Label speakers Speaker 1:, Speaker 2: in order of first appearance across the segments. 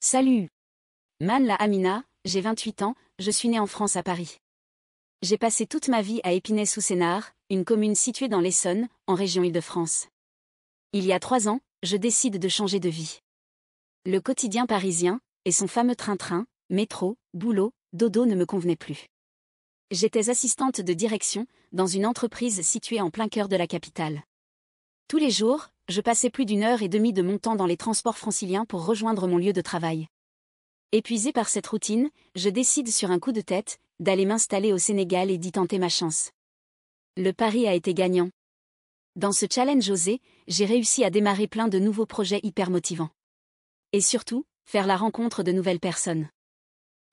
Speaker 1: Salut! Man la Amina, j'ai 28 ans, je suis née en France à Paris. J'ai passé toute ma vie à Épinay-sous-Sénart, une commune située dans l'Essonne, en région Île-de-France. Il y a 3 ans, je décide de changer de vie. Le quotidien parisien, et son fameux train-train, métro, boulot, dodo ne me convenaient plus. J'étais assistante de direction, dans une entreprise située en plein cœur de la capitale. Tous les jours, je passais plus d'1 heure et demie de mon temps dans les transports franciliens pour rejoindre mon lieu de travail. Épuisée par cette routine, je décide sur un coup de tête, d'aller m'installer au Sénégal et d'y tenter ma chance. Le pari a été gagnant. Dans ce challenge osé, j'ai réussi à démarrer plein de nouveaux projets hyper motivants. Et surtout, faire la rencontre de nouvelles personnes.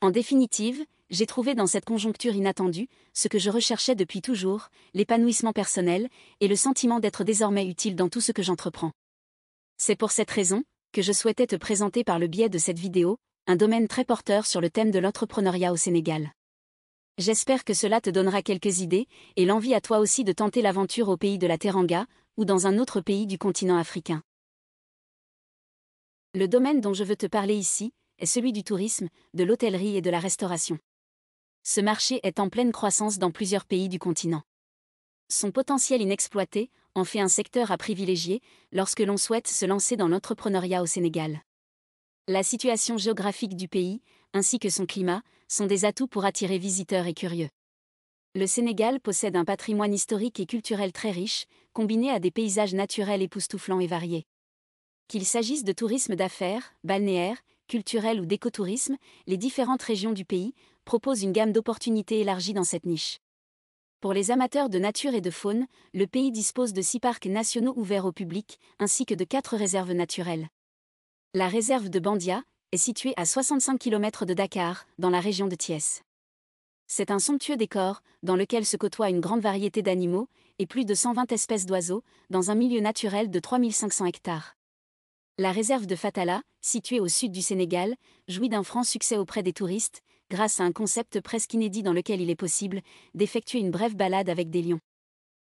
Speaker 1: En définitive, j'ai trouvé dans cette conjoncture inattendue, ce que je recherchais depuis toujours, l'épanouissement personnel, et le sentiment d'être désormais utile dans tout ce que j'entreprends. C'est pour cette raison, que je souhaitais te présenter par le biais de cette vidéo, un domaine très porteur sur le thème de l'entrepreneuriat au Sénégal. J'espère que cela te donnera quelques idées, et l'envie à toi aussi de tenter l'aventure au pays de la Teranga, ou dans un autre pays du continent africain. Le domaine dont je veux te parler ici, est celui du tourisme, de l'hôtellerie et de la restauration. Ce marché est en pleine croissance dans plusieurs pays du continent. Son potentiel inexploité en fait un secteur à privilégier lorsque l'on souhaite se lancer dans l'entrepreneuriat au Sénégal. La situation géographique du pays, ainsi que son climat, sont des atouts pour attirer visiteurs et curieux. Le Sénégal possède un patrimoine historique et culturel très riche, combiné à des paysages naturels époustouflants et variés. Qu'il s'agisse de tourisme d'affaires, balnéaire, culturel ou d'écotourisme, les différentes régions du pays proposent une gamme d'opportunités élargies dans cette niche. Pour les amateurs de nature et de faune, le pays dispose de 6 parcs nationaux ouverts au public, ainsi que de 4 réserves naturelles. La réserve de Bandia est située à 65 km de Dakar, dans la région de Thiès. C'est un somptueux décor, dans lequel se côtoient une grande variété d'animaux, et plus de 120 espèces d'oiseaux, dans un milieu naturel de 3500 hectares. La réserve de Fatala, située au sud du Sénégal, jouit d'un franc succès auprès des touristes, grâce à un concept presque inédit dans lequel il est possible d'effectuer une brève balade avec des lions.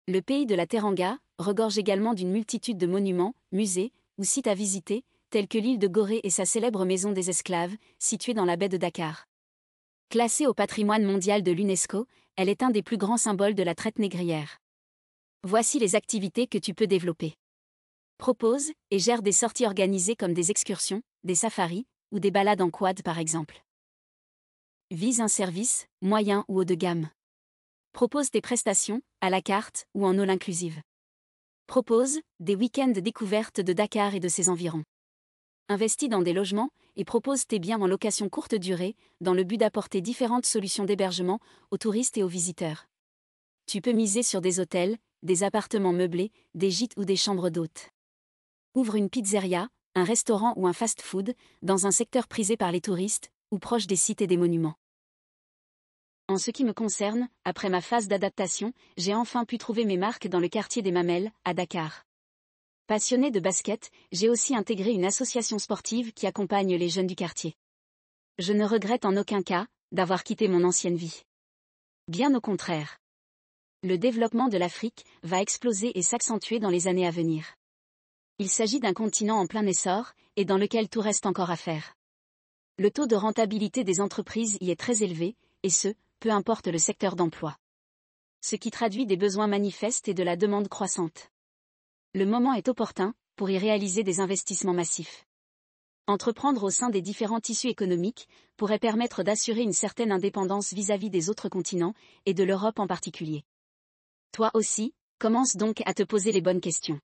Speaker 1: Le pays de la Teranga regorge également d'une multitude de monuments, musées ou sites à visiter, tels que l'île de Gorée et sa célèbre maison des esclaves, située dans la baie de Dakar. Classée au patrimoine mondial de l'UNESCO, elle est un des plus grands symboles de la traite négrière. Voici les activités que tu peux développer. Propose et gère des sorties organisées comme des excursions, des safaris, ou des balades en quad par exemple. Vise un service, moyen ou haut de gamme. Propose tes prestations, à la carte ou en all inclusive. Propose des week-ends découvertes de Dakar et de ses environs. Investis dans des logements et propose tes biens en location courte durée, dans le but d'apporter différentes solutions d'hébergement aux touristes et aux visiteurs. Tu peux miser sur des hôtels, des appartements meublés, des gîtes ou des chambres d'hôtes. Ouvre une pizzeria, un restaurant ou un fast-food, dans un secteur prisé par les touristes, ou proche des sites et des monuments. En ce qui me concerne, après ma phase d'adaptation, j'ai enfin pu trouver mes marques dans le quartier des Mamelles, à Dakar. Passionnée de basket, j'ai aussi intégré une association sportive qui accompagne les jeunes du quartier. Je ne regrette en aucun cas d'avoir quitté mon ancienne vie. Bien au contraire. Le développement de l'Afrique va exploser et s'accentuer dans les années à venir. Il s'agit d'un continent en plein essor, et dans lequel tout reste encore à faire. Le taux de rentabilité des entreprises y est très élevé, et ce, peu importe le secteur d'emploi. Ce qui traduit des besoins manifestes et de la demande croissante. Le moment est opportun pour y réaliser des investissements massifs. Entreprendre au sein des différents tissus économiques pourrait permettre d'assurer une certaine indépendance vis-à-vis des autres continents, et de l'Europe en particulier. Toi aussi, commence donc à te poser les bonnes questions.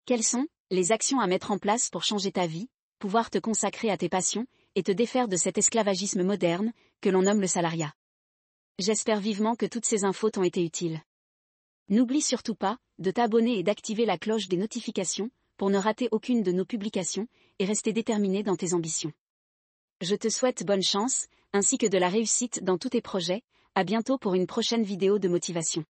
Speaker 1: Quelles sont les actions à mettre en place pour changer ta vie, pouvoir te consacrer à tes passions, et te défaire de cet esclavagisme moderne, que l'on nomme le salariat? J'espère vivement que toutes ces infos t'ont été utiles. N'oublie surtout pas de t'abonner et d'activer la cloche des notifications, pour ne rater aucune de nos publications, et rester déterminé dans tes ambitions. Je te souhaite bonne chance, ainsi que de la réussite dans tous tes projets. À bientôt pour une prochaine vidéo de motivation.